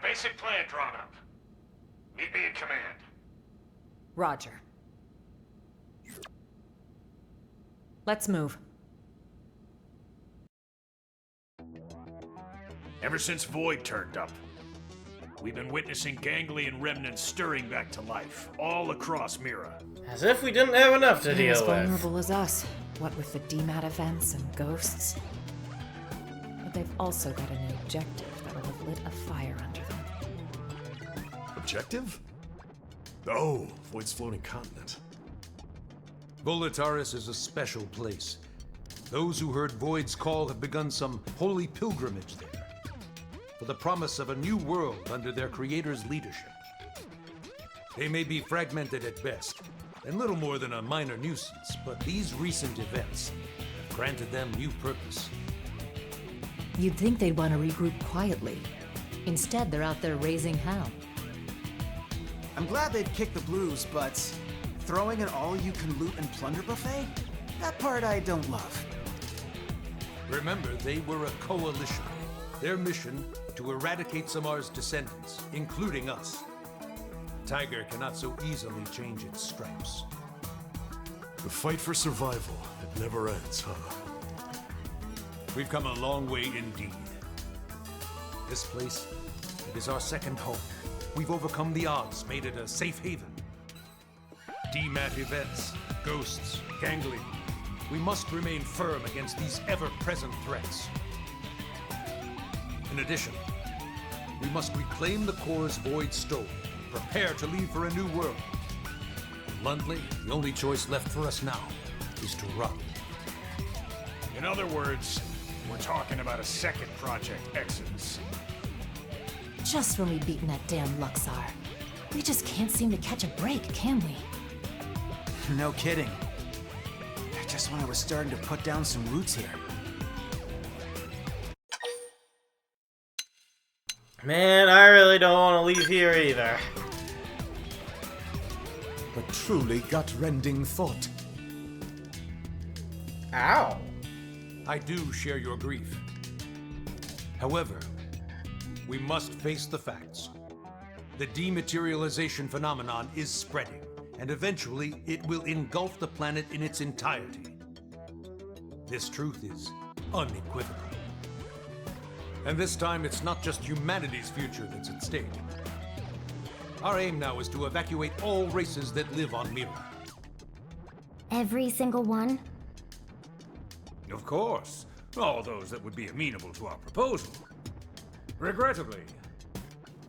Basic plan drawn up. Meet me in command. Roger. Let's move. Ever since Void turned up, we've been witnessing ganglion remnants stirring back to life, all across Mira. As if we didn't have enough to They're deal as with. vulnerable as us, what with the DMAT events and ghosts. But they've also got a new objective that will have lit a fire under them. Objective? Oh, Void's floating continent. Volataris is a special place. Those who heard Void's call have begun some holy pilgrimage there, for the promise of a new world under their creator's leadership. They may be fragmented at best, and little more than a minor nuisance, but these recent events have granted them new purpose. You'd think they'd want to regroup quietly. Instead, they're out there raising hell. I'm glad they'd kick the blues, but throwing an all-you-can-loot and plunder buffet? That part I don't love. Remember, they were a coalition. Their mission, to eradicate Samar's descendants, including us. The tiger cannot so easily change its stripes. The fight for survival, it never ends, huh? We've come a long way indeed. This place, it is our second home. We've overcome the odds, made it a safe haven. DMAT events, ghosts, ganglion. We must remain firm against these ever-present threats. In addition, we must reclaim the Core's Void stone, prepare to leave for a new world. Bluntly, the only choice left for us now is to run. In other words, we're talking about a second Project Exodus. Just when we've beaten that damn Luxar. We just can't seem to catch a break, can we? No kidding. Just when I was starting to put down some roots here. Man, I really don't want to leave here either. A truly gut-rending thought. Ow. I do share your grief. However, we must face the facts. The dematerialization phenomenon is spreading, and eventually it will engulf the planet in its entirety. This truth is unequivocal. And this time, it's not just humanity's future that's at stake. Our aim now is to evacuate all races that live on Mira. Every single one? Of course. All those that would be amenable to our proposal. Regrettably,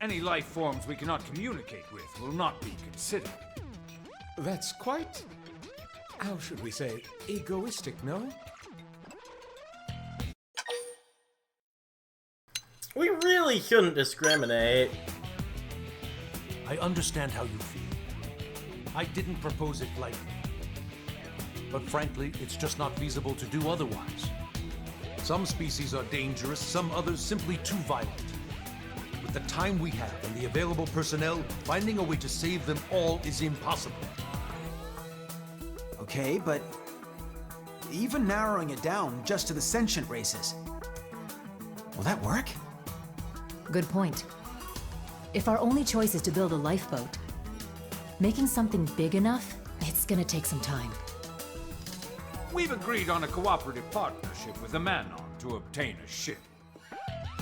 any life forms we cannot communicate with will not be considered. That's quite, how should we say, egoistic, no? We really shouldn't discriminate. I understand how you feel. I didn't propose it lightly. But frankly, it's just not feasible to do otherwise. Some species are dangerous, some others simply too violent. With the time we have and the available personnel, finding a way to save them all is impossible. Okay, but even narrowing it down just to the sentient races, will that work? Good point. If our only choice is to build a lifeboat, making something big enough, it's gonna take some time. We've agreed on a cooperative partnership with the Manon to obtain a ship.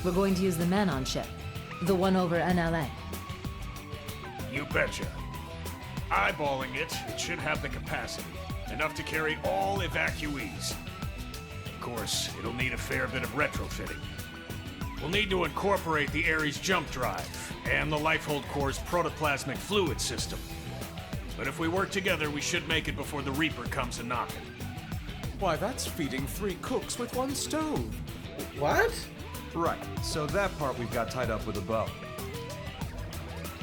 We're going to use the Manon ship, the one over NLA. You betcha. Eyeballing it, it should have the capacity. Enough to carry all evacuees. Of course, it'll need a fair bit of retrofitting. We'll need to incorporate the Ares jump drive and the Lifehold Core's protoplasmic fluid system. But if we work together, we should make it before the Reaper comes a-knocking. Why, that's feeding 3 cooks with 1 stove. What? Right, so that part we've got tied up with a bow.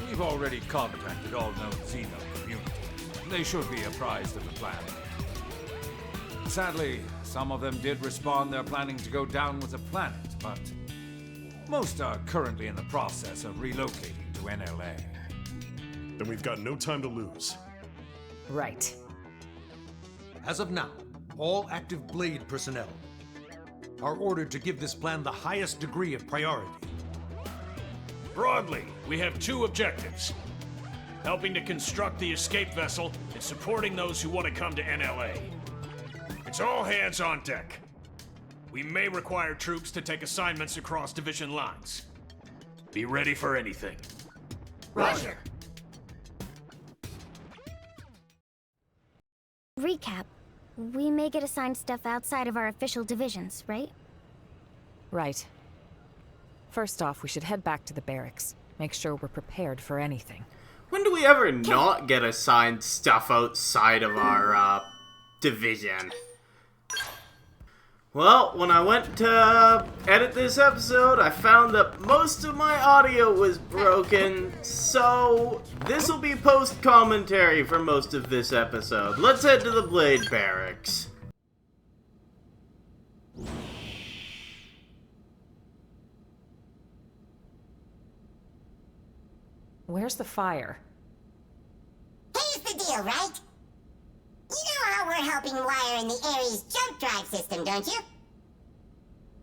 We've already contacted all known Xeno communities. They should be apprised of the plan. Sadly, some of them did respond they're planning to go down with the planet, but most are currently in the process of relocating to NLA. Then we've got no time to lose. Right. As of now, all active Blade personnel are ordered to give this plan the highest degree of priority. Broadly, we have two objectives. Helping to construct the escape vessel and supporting those who want to come to NLA. It's all hands on deck. We may require troops to take assignments across division lines. Be ready for anything. Roger. Recap. We may get assigned stuff outside of our official divisions, right? Right. First off, we should head back to the barracks. Make sure we're prepared for anything. When do we ever not get assigned stuff outside of our, division? Well, when I went to edit this episode, I found that most of my audio was broken, so this will be post-commentary for most of this episode. Let's head to the Blade Barracks. Where's the fire? Here's the deal, right? You know how we're helping wire in the Ares jump drive system, don't you?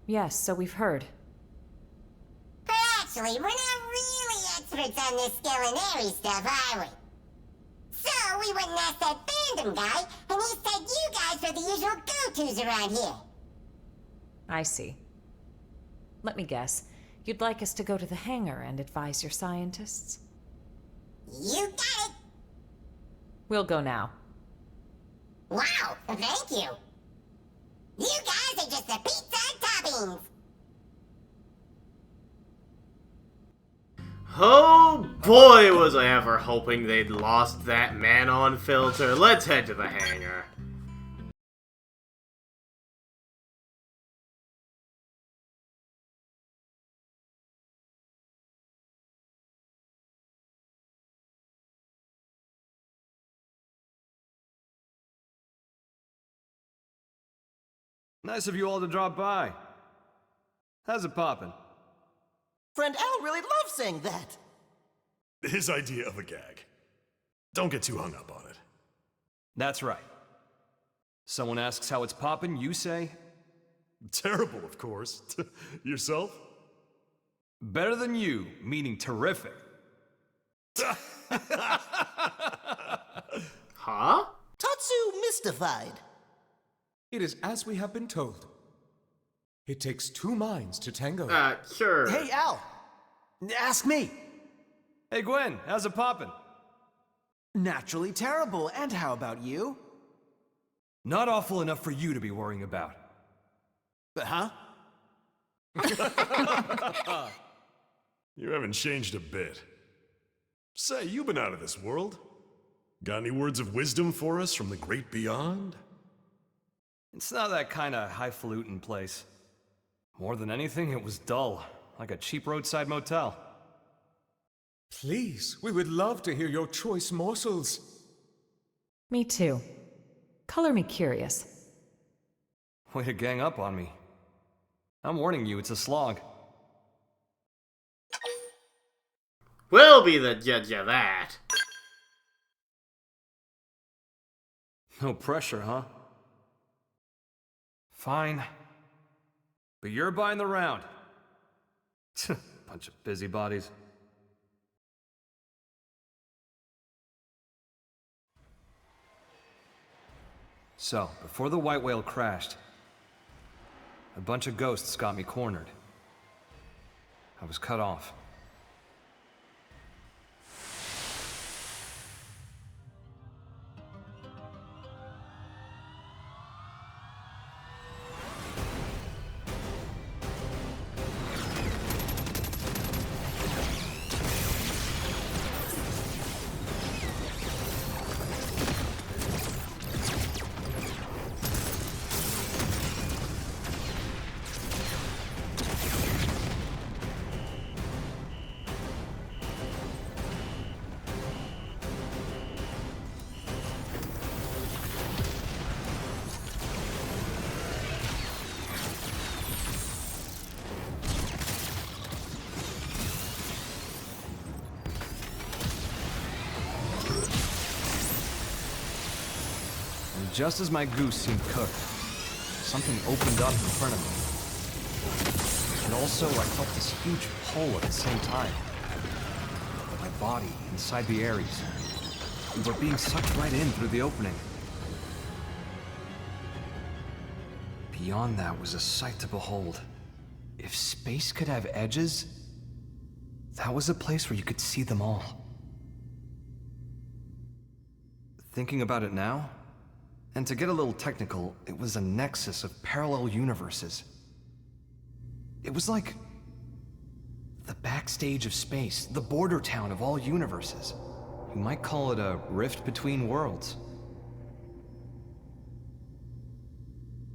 Yes, so we've heard. But actually, we're not really experts on this skill and Ares stuff, are we? So we went and asked that fandom guy, and he said you guys are the usual go-tos around here. I see. Let me guess. You'd like us to go to the hangar and advise your scientists? You got it! We'll go now. Wow, thank you. You guys are just the pizza toppings. Oh boy, was I ever hoping they'd lost that man-on filter. Let's head to the hangar. Nice of you all to drop by. How's it poppin'? Friend Al really loves saying that. His idea of a gag. Don't get too hung up on it. That's right. Someone asks how it's poppin', you say? Terrible, of course. Yourself? Better than you, meaning terrific. Huh? Tatsu mystified. It is as we have been told. It takes two minds to tango. Sure. Hey, Al. Ask me. Hey Gwen, how's it poppin'? Naturally terrible. And how about you? Not awful enough for you to be worrying about. Huh? You haven't changed a bit. Say, you've been out of this world. Got any words of wisdom for us from the great beyond? It's not that kind of highfalutin place. More than anything, it was dull, like a cheap roadside motel. Please, we would love to hear your choice morsels. Me too. Color me curious. Way to gang up on me. I'm warning you, it's a slog. We'll be the judge of that. No pressure, huh? Fine. But you're buying the round. Bunch of busybodies. So, before the white whale crashed, a bunch of ghosts got me cornered. I was cut off. Just as my goose seemed cooked, something opened up in front of me. And also, I felt this huge pull at the same time. body inside the Ares. We were being sucked right in through the opening. Beyond that was a sight to behold. If space could have edges, that was a place where you could see them all. Thinking about it now, and to get a little technical, it was a nexus of parallel universes. It was like the backstage of space, the border town of all universes. You might call it a rift between worlds.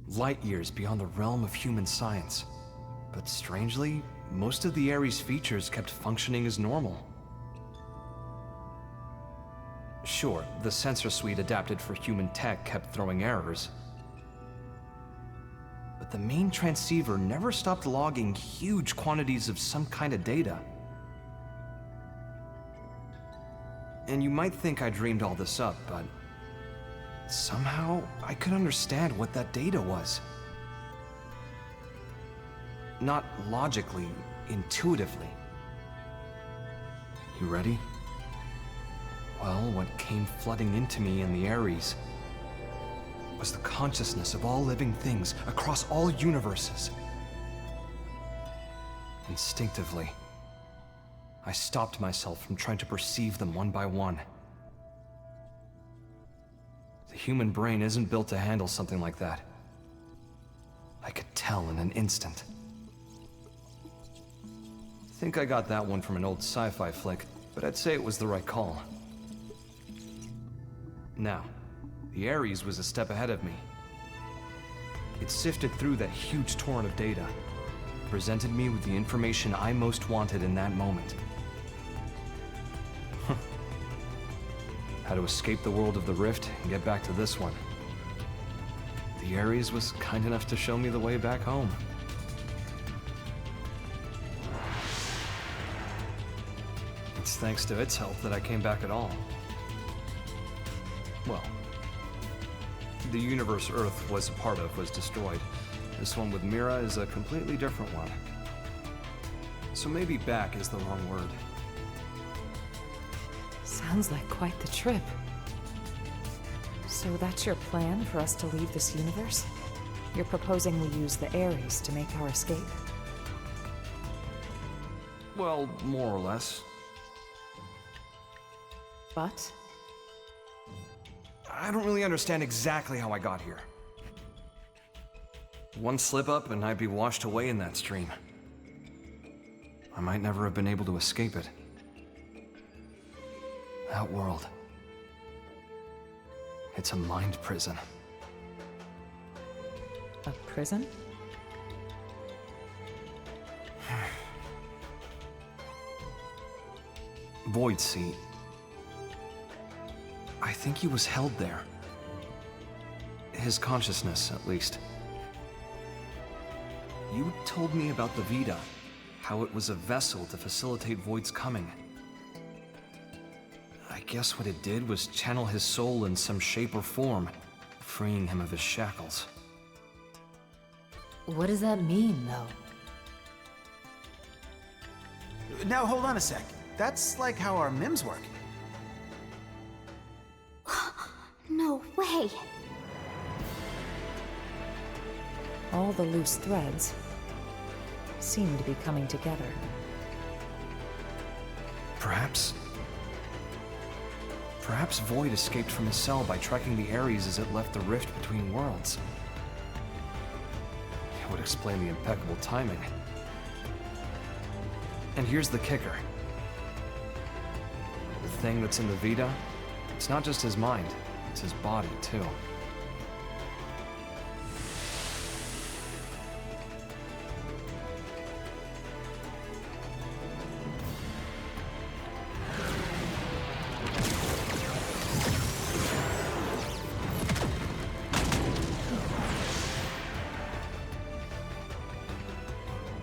Light years beyond the realm of human science. But strangely, most of the Ares features kept functioning as normal. Sure, the sensor suite adapted for human tech kept throwing errors. But the main transceiver never stopped logging huge quantities of some kind of data. And you might think I dreamed all this up, but somehow I could understand what that data was. Not logically, intuitively. You ready? Well, what came flooding into me in the Ares was the consciousness of all living things across all universes. Instinctively, I stopped myself from trying to perceive them one by one. The human brain isn't built to handle something like that. I could tell in an instant. I think I got that one from an old sci-fi flick, but I'd say it was the right call. Now, the Ares was a step ahead of me. It sifted through that huge torrent of data, presented me with the information I most wanted in that moment. How to escape the world of the Rift and get back to this one. The Ares was kind enough to show me the way back home. It's thanks to its help that I came back at all. Well, the universe Earth was a part of was destroyed. This one with Mira is a completely different one. So maybe back is the wrong word. Sounds like quite the trip. So that's your plan for us to leave this universe? You're proposing we use the Ares to make our escape? Well, more or less. But? I don't really understand exactly how I got here. One slip up and I'd be washed away in that stream. I might never have been able to escape it. That world. It's a mind prison. A prison? Void Seat. I think he was held there. His consciousness, at least. You told me about the Vita, how it was a vessel to facilitate Void's coming. I guess what it did was channel his soul in some shape or form, freeing him of his shackles. What does that mean, though? Now hold on a sec. That's like how our MIMs work. No way! All the loose threads seem to be coming together. Perhaps Void escaped from his cell by tracking the Ares as it left the rift between worlds. It would explain the impeccable timing. And here's the kicker. The thing that's in the Vita, it's not just his mind, it's his body, too.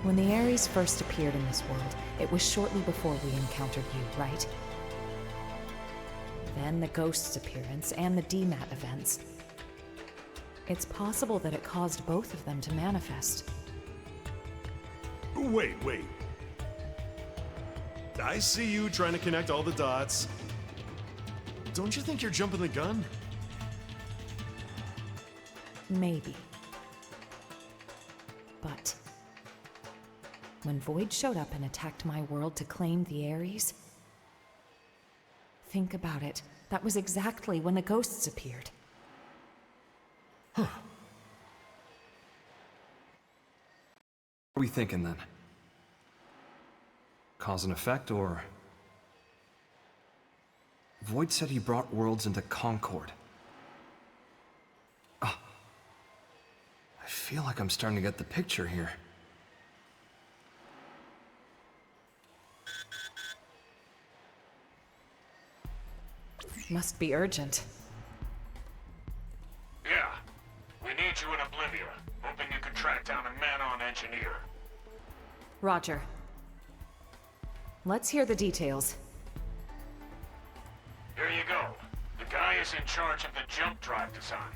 When the Ares first appeared in this world, it was shortly before we encountered you, right? Then the Ghost's appearance and the DMAT events. It's possible that it caused both of them to manifest. Wait. I see you trying to connect all the dots. Don't you think you're jumping the gun? Maybe. But when Void showed up and attacked my world to claim the Ares, think about it. That was exactly when the ghosts appeared. Huh. What are we thinking then? Cause and effect, or... Void said he brought worlds into Concord. Oh. I feel like I'm starting to get the picture here. Must be urgent. Yeah. We need you in Oblivia. Hoping you can track down a man-on engineer. Roger. Let's hear the details. Here you go. The guy is in charge of the jump drive design.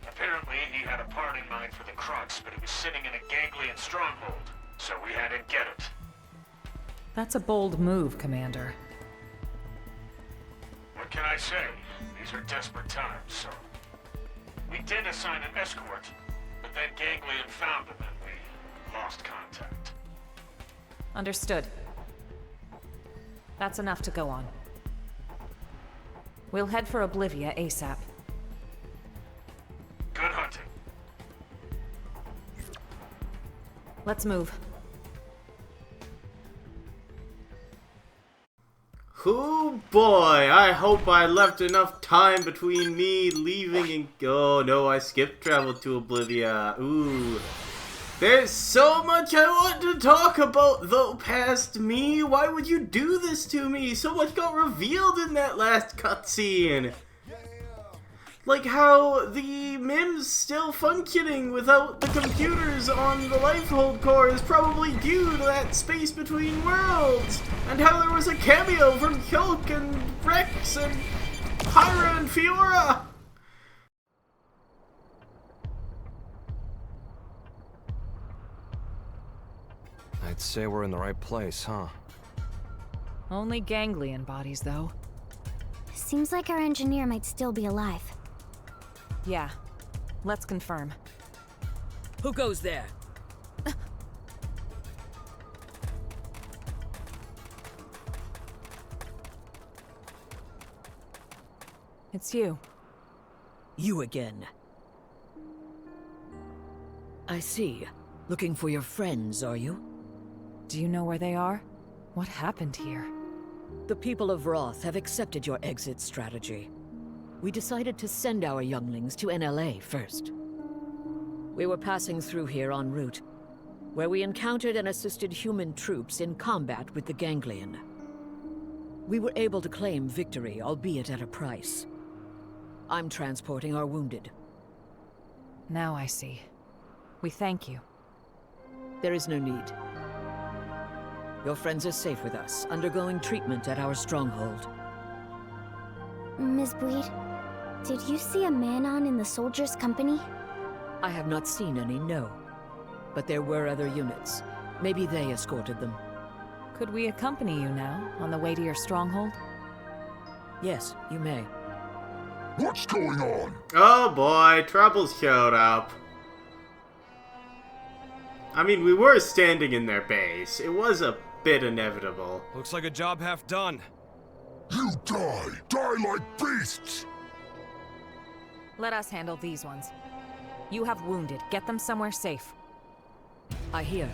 Apparently, he had a part in mind for the Crux, but it was sitting in a ganglion stronghold, so we had him get it. That's a bold move, Commander. What can I say? These are desperate times, so... We did assign an escort, but then Ganglion found him and we lost contact. Understood. That's enough to go on. We'll head for Oblivia ASAP. Good hunting. Let's move. Oh boy, I hope I left enough time between me leaving and... Oh no, I skipped travel to Oblivia. Ooh. There's so much I want to talk about, though, past me. Why would you do this to me? So much got revealed in that last cutscene. Like how the MIM's still functioning without the computers on the Lifehold Core is probably due to that space between worlds. And how there was a cameo from Hulk and Rex and Pyra and Fiora. I'd say we're in the right place, huh? Only ganglion bodies, though. Seems like our engineer might still be alive. Yeah. Let's confirm. Who goes there? It's you. You again. I see. Looking for your friends, are you? Do you know where they are? What happened here? The people of Roth have accepted your exit strategy. We decided to send our younglings to NLA first. We were passing through here en route, where we encountered and assisted human troops in combat with the Ganglion. We were able to claim victory, albeit at a price. I'm transporting our wounded. Now I see. We thank you. There is no need. Your friends are safe with us, undergoing treatment at our stronghold. Ms. Bweed, did you see a man-on in the soldiers' company? I have not seen any, no. But there were other units. Maybe they escorted them. Could we accompany you now, on the way to your stronghold? Yes, you may. What's going on? Oh boy, trouble showed up. I mean, we were standing in their base. It was a bit inevitable. Looks like a job half done. You die! Die like beasts! Let us handle these ones. You have wounded. Get them somewhere safe. I hear.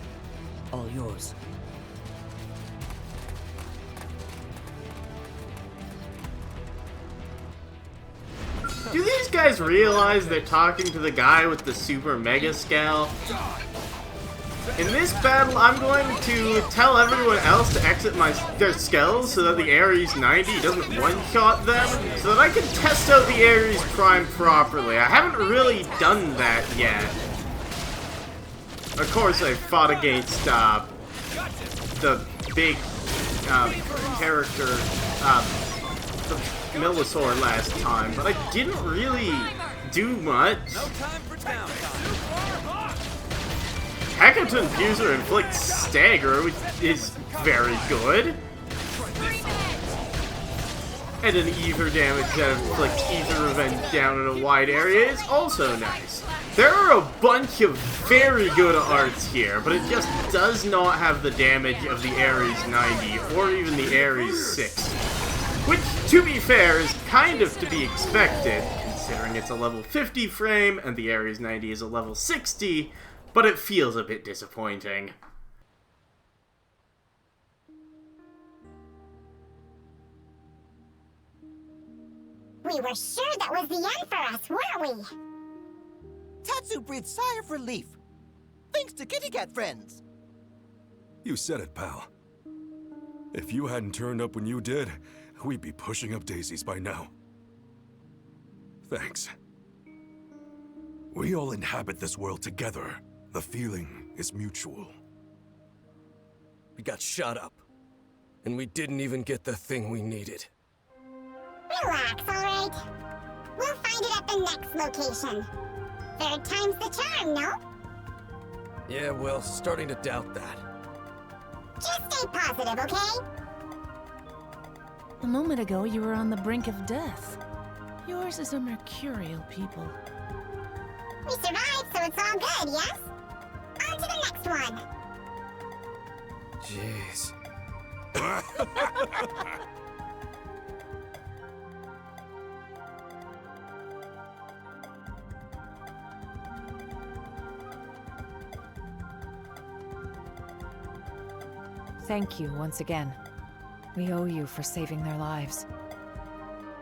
All yours. Do these guys realize they're talking to the guy with the super mega scale? In this battle, I'm going to tell everyone else to exit their skells so that the Ares 90 doesn't one-shot them, so that I can test out the Ares Prime properly. I haven't really done that yet. Of course, I fought against the big character, the Millisor last time, but I didn't really do much. Hecaton Fuser inflicts stagger, which is very good. And an ether damage that inflicts ether revenge down in a wide area is also nice. There are a bunch of very good arts here, but it just does not have the damage of the Ares 90 or even the Ares 6. Which, to be fair, is kind of to be expected, considering it's a level 50 frame and the Ares 90 is a level 60, but it feels a bit disappointing. We were sure that was the end for us, weren't we? Tatsu breathed sigh of relief. Thanks to Kitty Cat friends. You said it, pal. If you hadn't turned up when you did, we'd be pushing up daisies by now. Thanks. We all inhabit this world together. The feeling is mutual. We got shot up, and we didn't even get the thing we needed. Relax, alright? We'll find it at the next location. Third time's the charm, no? Yeah, well, starting to doubt that. Just stay positive, okay? A moment ago, you were on the brink of death. Yours is a mercurial people. We survived, so it's all good, yes? On to the next one. Jeez. Thank you once again. We owe you for saving their lives.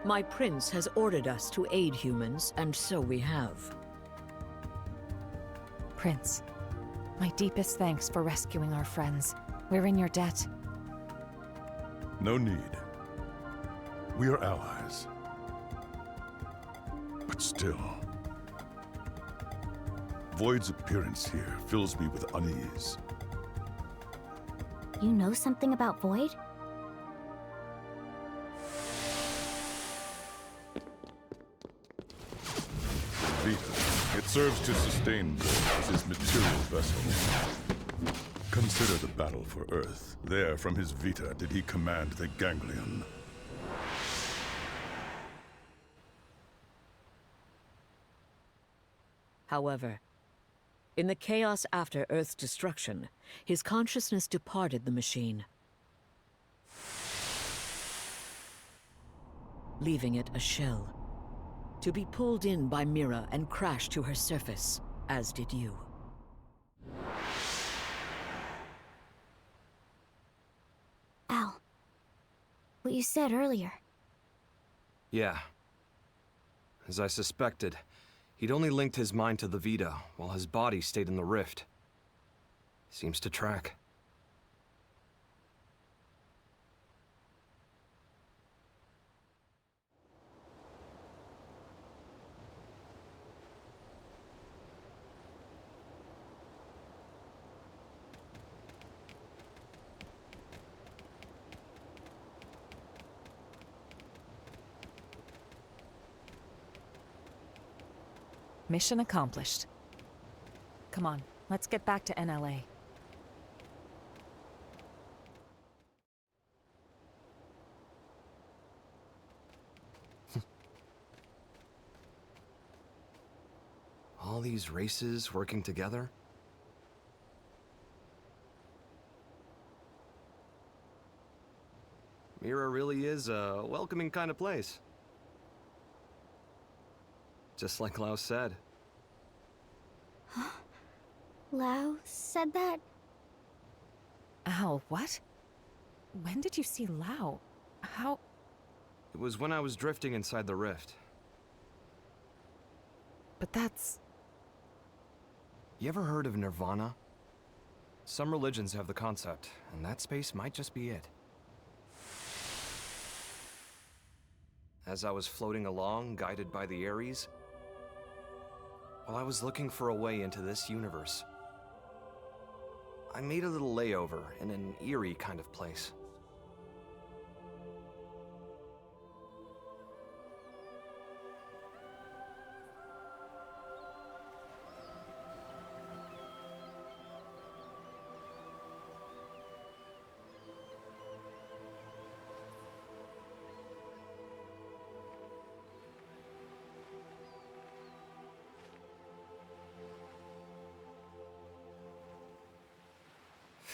My prince has ordered us to aid humans, and so we have. Prince, my deepest thanks for rescuing our friends. We're in your debt. No need. We are allies. But still, Void's appearance here fills me with unease. You know something about Void? Vita. It serves to sustain Void as his material vessel. Consider the battle for Earth. There, from his Vita, did he command the Ganglion. However, in the chaos after Earth's destruction, his consciousness departed the machine, leaving it a shell, to be pulled in by Mira and crash to her surface, as did you. Al, what you said earlier. Yeah. As I suspected, he'd only linked his mind to the Vita, while his body stayed in the rift. Seems to track. Mission accomplished. Come on, let's get back to NLA. All these races working together? Mira really is a welcoming kind of place. Just like Lau said. Lau said that? Al, what? When did you see Lau? How? It was when I was drifting inside the rift. But that's... You ever heard of Nirvana? Some religions have the concept, and that space might just be it. As I was floating along, guided by the Ares, while I was looking for a way into this universe, I made a little layover in an eerie kind of place.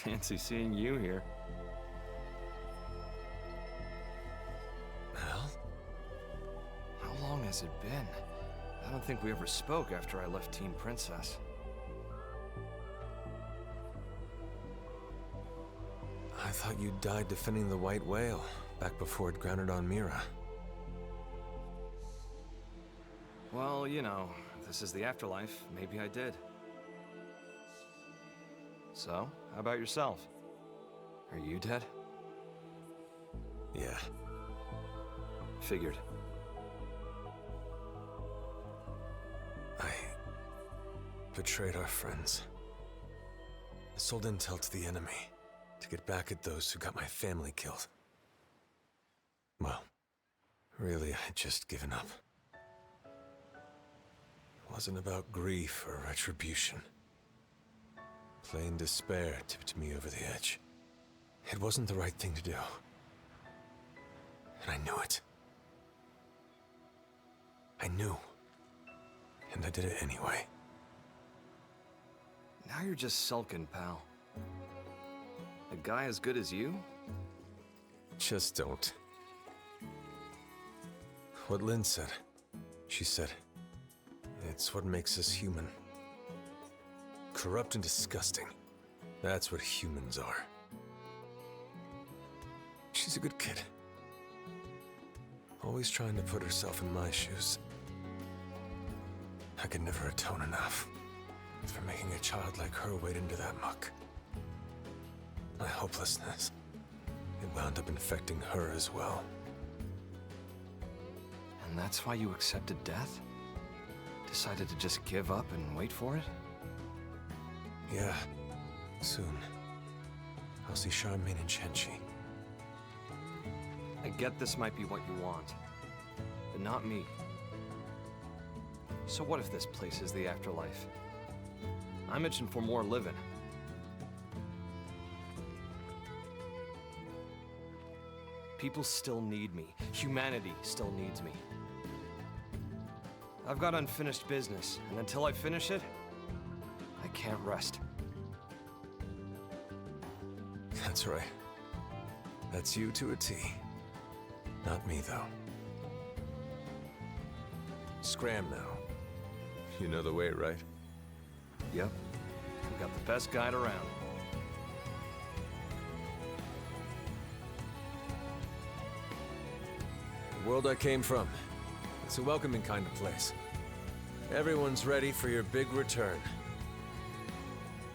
Fancy seeing you here. Al? How long has it been? I don't think we ever spoke after I left Team Princess. I thought you died defending the White Whale, back before it grounded on Mira. Well, you know, if this is the afterlife, maybe I did. So, how about yourself? Are you dead? Yeah. Figured. I betrayed our friends. I sold intel to the enemy to get back at those who got my family killed. Well, really, I had just given up. It wasn't about grief or retribution. Plain despair tipped me over the edge. It wasn't the right thing to do. And I knew it. I knew. And I did it anyway. Now you're just sulking, pal. A guy as good as you? Just don't. What Lynn said. She said, it's what makes us human. Corrupt and disgusting. That's what humans are. She's a good kid. Always trying to put herself in my shoes. I could never atone enough for making a child like her wade into that muck. My hopelessness, it wound up infecting her as well. And that's why you accepted death? Decided to just give up and wait for it? Yeah, soon. I'll see Charmaine and Chenchi. I get this might be what you want, but not me. So what if this place is the afterlife? I'm itching for more living. People still need me. Humanity still needs me. I've got unfinished business, and until I finish it, I can't rest. That's right. That's you to a T. Not me, though. Scram now. You know the way, right? Yep. We got the best guide around. The world I came from. It's a welcoming kind of place. Everyone's ready for your big return.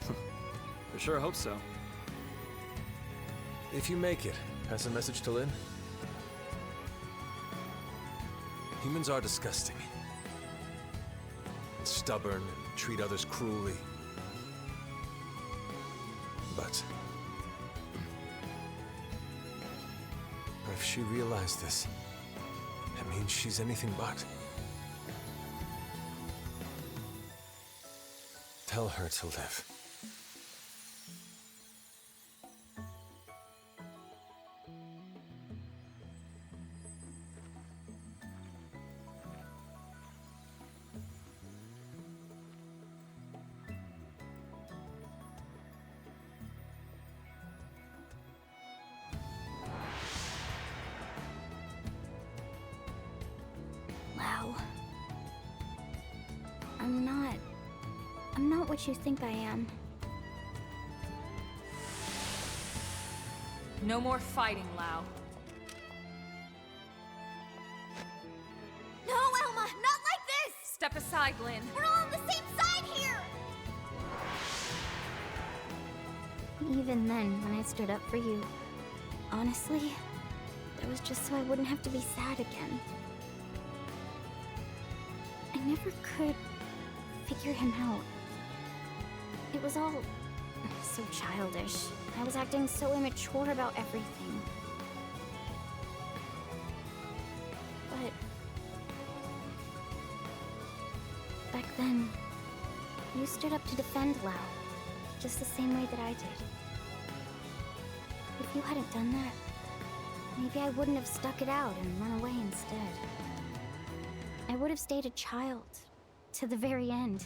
I sure hope so. If you make it, pass a message to Lynn. Humans are disgusting. Stubborn and treat others cruelly. But if she realized this, that means she's anything but. Tell her to live. Wow. I'm not what you think I am. No more fighting, Lau. No, Elma! Not like this! Step aside, Lynn. We're all on the same side here! Even then, when I stood up for you, honestly, that was just so I wouldn't have to be sad again. I never could figure him out. It was all so childish. I was acting so immature about everything. But back then, you stood up to defend Lau, just the same way that I did. If you hadn't done that, maybe I wouldn't have stuck it out and run away instead. I would have stayed a child to the very end.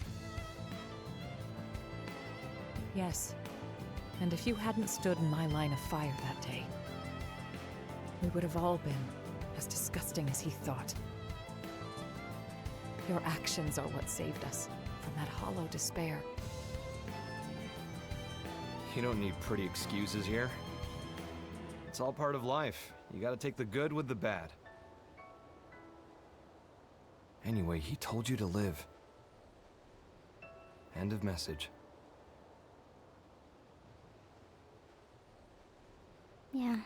Yes. And if you hadn't stood in my line of fire that day, we would have all been as disgusting as he thought. Your actions are what saved us from that hollow despair. You don't need pretty excuses here. It's all part of life. You gotta take the good with the bad. Anyway, he told you to live. End of message. Yeah.